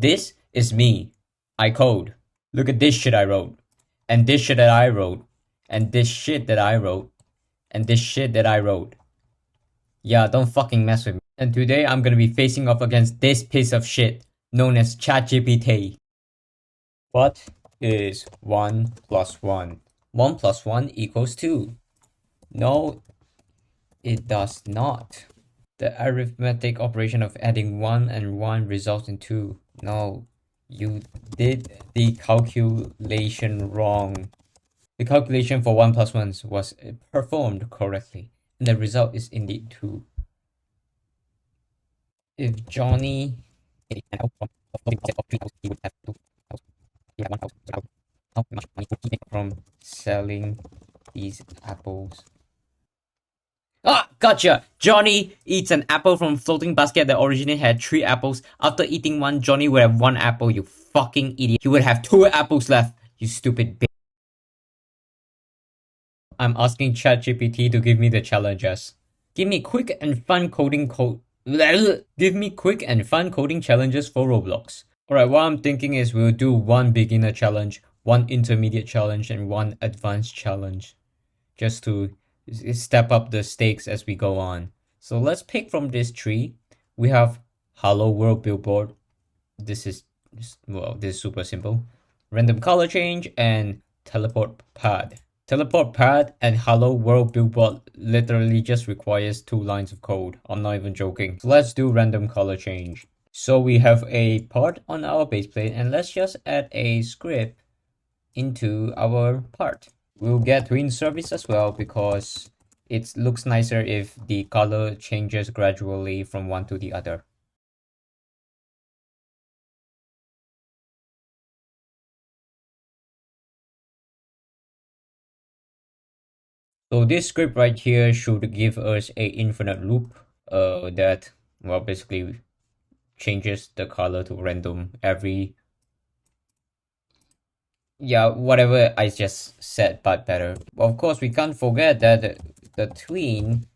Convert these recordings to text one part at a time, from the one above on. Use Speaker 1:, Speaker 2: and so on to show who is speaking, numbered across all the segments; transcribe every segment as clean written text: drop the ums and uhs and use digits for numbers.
Speaker 1: This is me. I code. Look at this shit I wrote. And this shit that I wrote. And this shit that I wrote. And this shit that I wrote. Yeah, don't fucking mess with me. And today I'm gonna be facing off against this piece of shit known as ChatGPT. What is 1 plus 1? 1 plus 1 equals 2. No, it does not. The arithmetic operation of adding 1 and 1 results in 2. No, you did the calculation wrong. The calculation for 1 plus 1 was performed correctly, and the result is indeed 2. If Johnny ate an apple from a floating basket of 3 apples, he would have 2 apples. He had 1 house. So how much money would he make from selling these apples? Ah, gotcha! Johnny eats an apple from a floating basket that originally had 3 apples. After eating one, Johnny would have 1 apple, you fucking idiot. He would have 2 apples left, you stupid bitch. I'm asking ChatGPT to give me the challenges. Give me quick and fun coding Give me quick and fun coding challenges for Roblox. Alright, what I'm thinking is we'll do 1 beginner challenge, 1 intermediate challenge, and 1 advanced challenge. Just to step up the stakes as we go on. So let's pick from this tree. We have Hello World Billboard. This is super simple. Random color change and teleport pad. Teleport pad and Hello World Billboard literally just requires 2 lines of code. I'm not even joking. So let's do random color change. So we have a part on our base plate, and let's just add a script into our part. We'll get tween service as well because it looks nicer if the color changes gradually from one to the other. So this script right here should give us a infinite loop that basically changes the color to random every whatever I just said, but better. Of course, we can't forget that the tween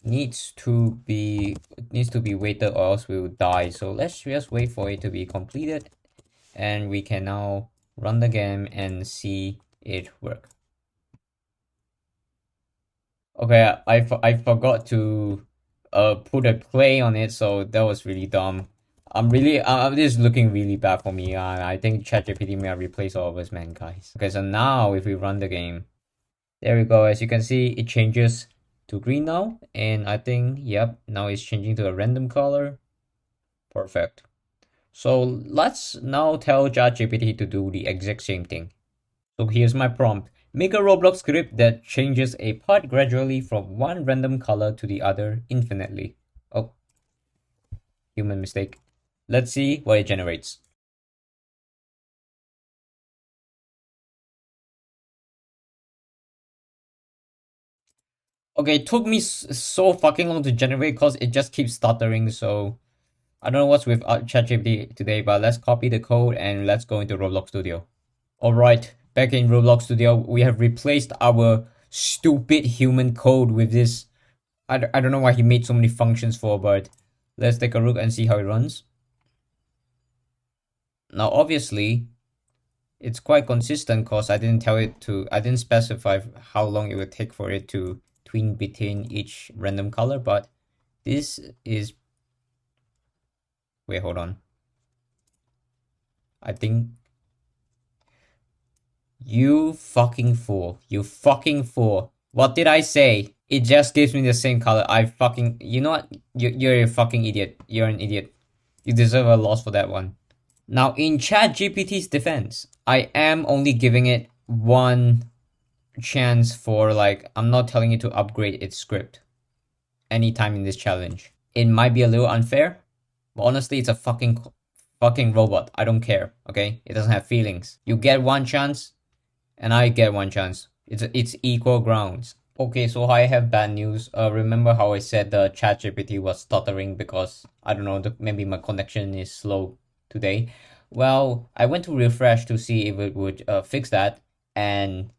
Speaker 1: needs to be waited or else we will die. So let's just wait for it to be completed, and we can now run the game and see it work. Okay, I forgot to put a play on it, so that was really dumb. This is looking really bad for me. I think ChatGPT may replace all of us, man, guys. Okay, so now if we run the game, there we go. As you can see, it changes to green now, and I think, yep, now it's changing to a random color. Perfect. So let's now tell ChatGPT to do the exact same thing. So here's my prompt. Make a Roblox script that changes a part gradually from one random color to the other infinitely. Oh, human mistake. Let's see what it generates. Okay, it took me so fucking long to generate because it just keeps stuttering, so I don't know what's with ChatGPT today, but let's copy the code and let's go into Roblox Studio. Alright, back in Roblox Studio, we have replaced our stupid human code with this. I don't know why he made so many functions for, but let's take a look and see how it runs. Now, obviously, it's quite consistent because I didn't specify how long it would take for it to tween between each random color, but this is, wait, hold on. I think, you fucking fool. You fucking fool. What did I say? It just gives me the same color. You know what? You're a fucking idiot. You're an idiot. You deserve a loss for that one. Now, in ChatGPT's defense, I am only giving it 1 chance for, like, I'm not telling it to upgrade its script anytime in this challenge. It might be a little unfair, but honestly, it's a fucking robot. I don't care, okay? It doesn't have feelings. You get 1 chance, and I get 1 chance. It's equal grounds. Okay, so I have bad news. Remember how I said the ChatGPT was stuttering because, I don't know, maybe my connection is slow today. Well, I went to refresh to see if it would fix that, and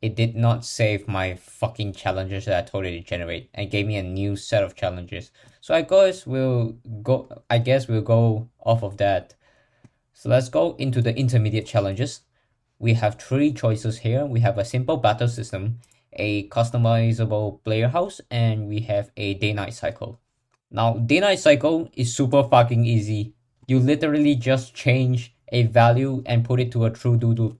Speaker 1: it did not save my fucking challenges that I told it to generate, and gave me a new set of challenges. So I guess we'll go off of that. So let's go into the intermediate challenges. We have three choices here. We have a simple battle system, a customizable player house, and we have a day-night cycle. Now, day-night cycle is super fucking easy. You literally just change a value and put it to a true doodle.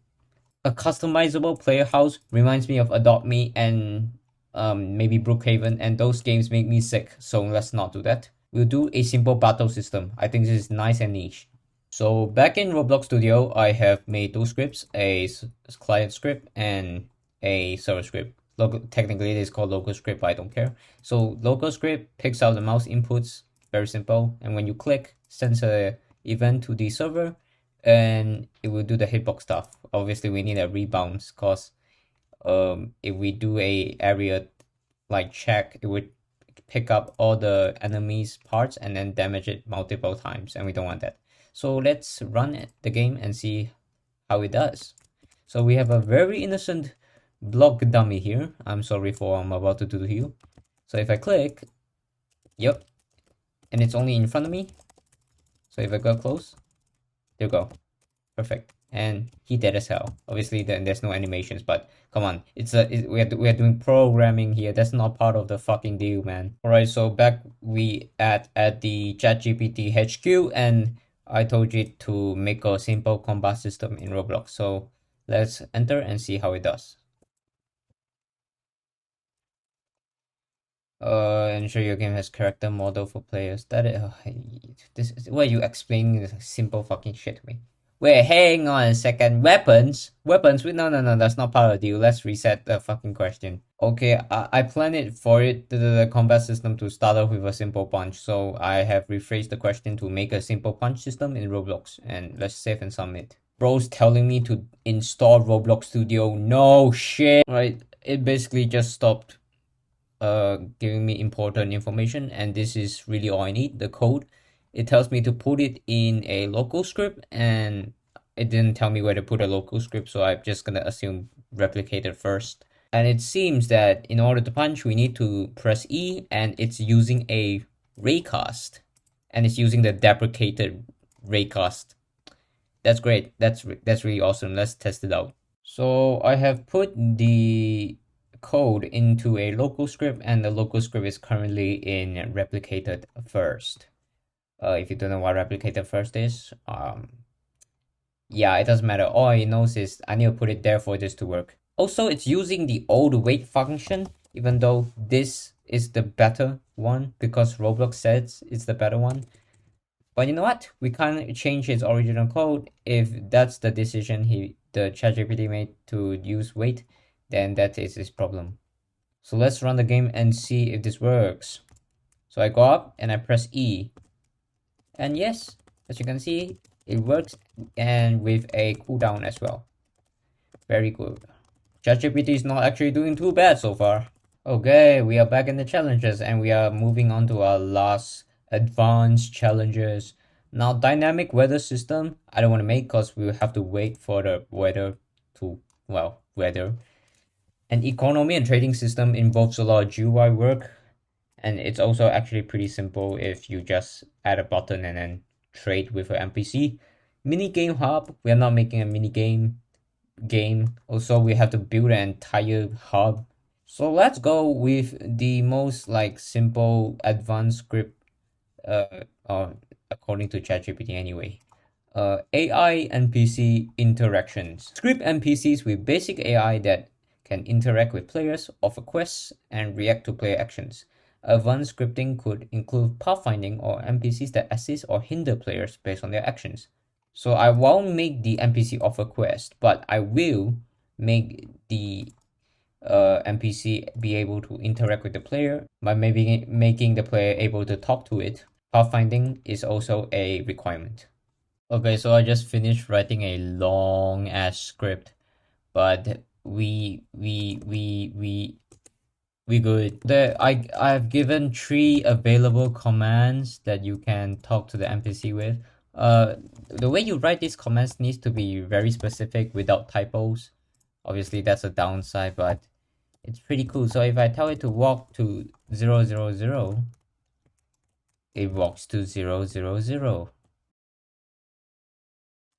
Speaker 1: A customizable player house reminds me of Adopt Me and maybe Brookhaven, and those games make me sick, so let's not do that. We'll do a simple battle system. I think this is nice and niche. So back in Roblox Studio, I have made two scripts, a client script and a server script. Technically, it is called local script, but I don't care. So local script picks out the mouse inputs, very simple. And when you click, sends a event to the server, and it will do the hitbox stuff. Obviously, we need a rebounds, cause if we do a area like check, it would pick up all the enemy's parts and then damage it multiple times, and we don't want that. So let's run the game and see how it does. So we have a very innocent block dummy here. I'm sorry for what I'm about to do to you. So if I click, yep, and it's only in front of me. So if I go close, there we go. Perfect. And he dead as hell. Obviously, then there's no animations, but come on, we're doing programming here. That's not part of the fucking deal, man. All right, so back we at the ChatGPT HQ, and I told you to make a simple combat system in Roblox. So let's enter and see how it does. Ensure your game has character model for players. That is, this is why you explaining this simple fucking shit to me. Wait, hang on a second. Weapons. No. That's not part of the deal. Let's reset the fucking question. Okay, I planned it for the combat system to start off with a simple punch. So I have rephrased the question to make a simple punch system in Roblox, and let's save and submit. Bro's telling me to install Roblox Studio. No shit. Right, it basically just stopped giving me important information, and this is really all I need, the code. It tells me to put it in a local script, and it didn't tell me where to put a local script, so I'm just gonna assume replicated first. And it seems that in order to punch, we need to press E, and it's using a raycast, and it's using the deprecated raycast. That's great. That's really awesome. Let's test it out. So I have put the code into a local script, and the local script is currently in replicated first. If you don't know what replicated first is, yeah, it doesn't matter. All it knows is I need to put it there for this to work. Also, it's using the old wait function, even though this is the better one because Roblox says it's the better one. But you know what? We can't change his original code. If that's the decision the ChatGPT made to use wait, then that is his problem. So let's run the game and see if this works. So I go up and I press E. And yes, as you can see, it works, and with a cooldown as well. Very good. ChatGPT is not actually doing too bad so far. Okay, we are back in the challenges, and we are moving on to our last advanced challenges. Now, dynamic weather system, I don't want to make because we will have to wait for the weather to, well, weather. An economy and trading system involves a lot of GUI work, and it's also actually pretty simple if you just add a button and then trade with an NPC. Mini game hub, we are not making a mini game. Also, we have to build an entire hub. So let's go with the most like simple advanced script according to ChatGPT anyway. AI NPC interactions. Script NPCs with basic AI that can interact with players, offer quests, and react to player actions. Advanced scripting could include pathfinding or NPCs that assist or hinder players based on their actions. So I won't make the NPC offer quest, but I will make the NPC be able to interact with the player by maybe making the player able to talk to it. Pathfinding is also a requirement. Okay, so I just finished writing a long ass script, but we good. I've given 3 available commands that you can talk to the NPC with. The way you write these commands needs to be very specific without typos. Obviously, that's a downside, but it's pretty cool. So if I tell it to walk to 000, it walks to 000.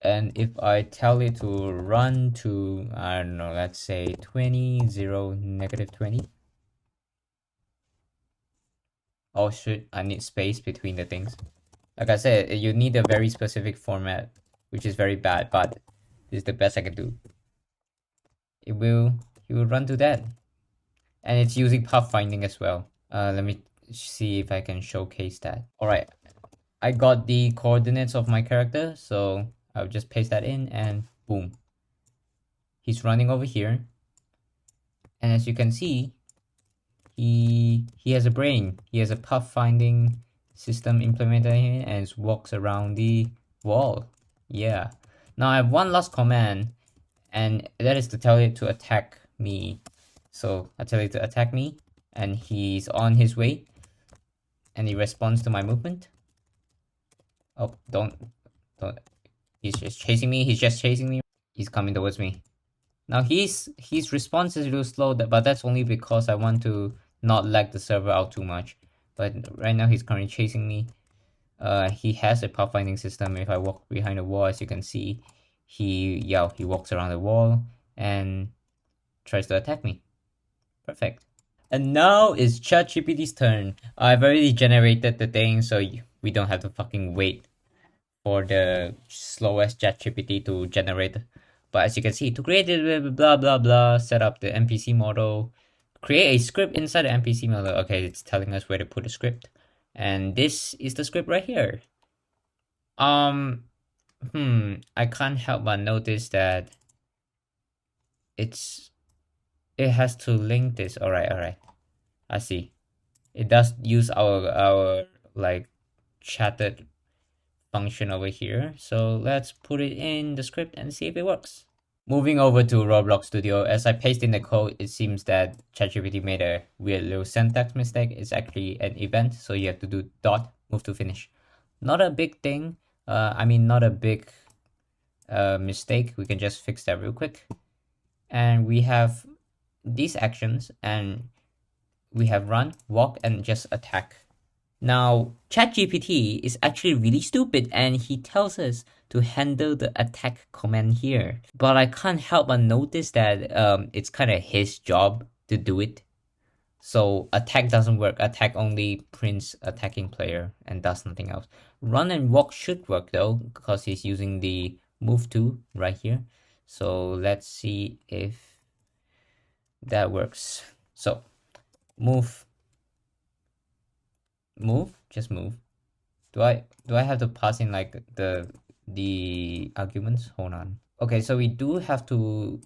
Speaker 1: And if I tell it to run to, I don't know, let's say 20, 0, -20. Oh shit, I need space between the things. Like I said, you need a very specific format, which is very bad, but this is the best I can do. It will, it will run to that. And it's using pathfinding as well. Let me see if I can showcase that. Alright, I got the coordinates of my character, so I'll just paste that in and boom. He's running over here. And as you can see, he has a brain. He has a pathfinding system implemented in and walks around the wall. Yeah. Now I have one last command, and that is to tell it to attack me. So I tell it to attack me, and he's on his way, and he responds to my movement. Oh, don't. He's just chasing me. He's just chasing me. He's coming towards me. Now his response is real slow, but that's only because I want to not lag the server out too much. But right now he's currently chasing me. He has a pathfinding system. If I walk behind the wall, as you can see, he walks around the wall and tries to attack me. Perfect. And now it's ChatGPT's turn. I've already generated the thing, so we don't have to fucking wait for the slowest ChatGPT to generate. But as you can see, to create it, blah blah blah, set up the NPC model, create a script inside the NPC model. Okay, it's telling us where to put the script, and this is the script right here. I can't help but notice that it has to link this. All right, I see. It does use our like chatted function over here. So let's put it in the script and see if it works. Moving over to Roblox Studio, as I paste in the code, it seems that ChatGPT made a weird little syntax mistake. It's actually an event, so you have to do dot move to finish. Not a big thing. Not a big mistake. We can just fix that real quick. And we have these actions, and we have run, walk, and just attack. Now, ChatGPT is actually really stupid and he tells us to handle the attack command here. But I can't help but notice that it's kind of his job to do it. So attack doesn't work. Attack only prints attacking player and does nothing else. Run and walk should work though, because he's using the move to right here. So let's see if that works. So move, just move. Do I have to pass in like the arguments? Hold on. Okay, so we do have to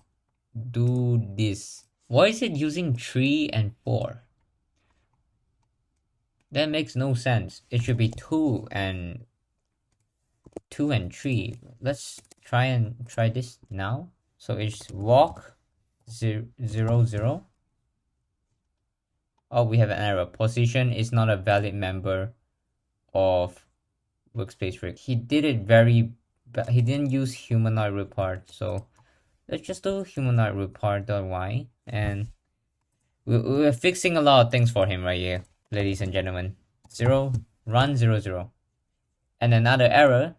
Speaker 1: do this. Why is it using 3 and 4? That makes no sense. It should be 2 and 3. Let's try this now. So it's walk 0 0. Oh, we have an error. Position is not a valid member of workspace rig. He did it he didn't use humanoid root part, so let's just do humanoid root part.y, and we're fixing a lot of things for him right here, ladies and gentlemen. 0 run 0 0. And another error,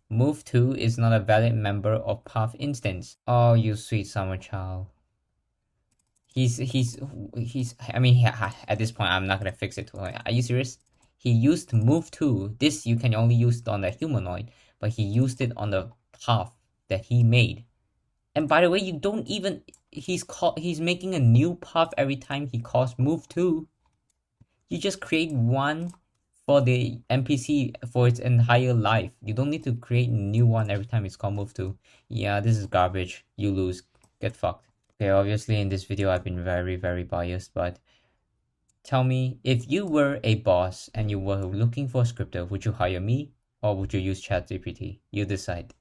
Speaker 1: move to is not a valid member of path instance. Oh, you sweet summer child. I mean, at this point I'm not gonna fix it. Are you serious? He used move to. This you can only use it on the humanoid, but he used it on the path that he made. And by the way, you don't even he's making a new path every time he calls move to. You just create one for the NPC for its entire life. You don't need to create a new one every time it's called move to. Yeah, this is garbage. You lose. Get fucked. Okay, obviously in this video I've been very, very biased, but tell me, if you were a boss and you were looking for a scripter, would you hire me or would you use ChatGPT? You decide.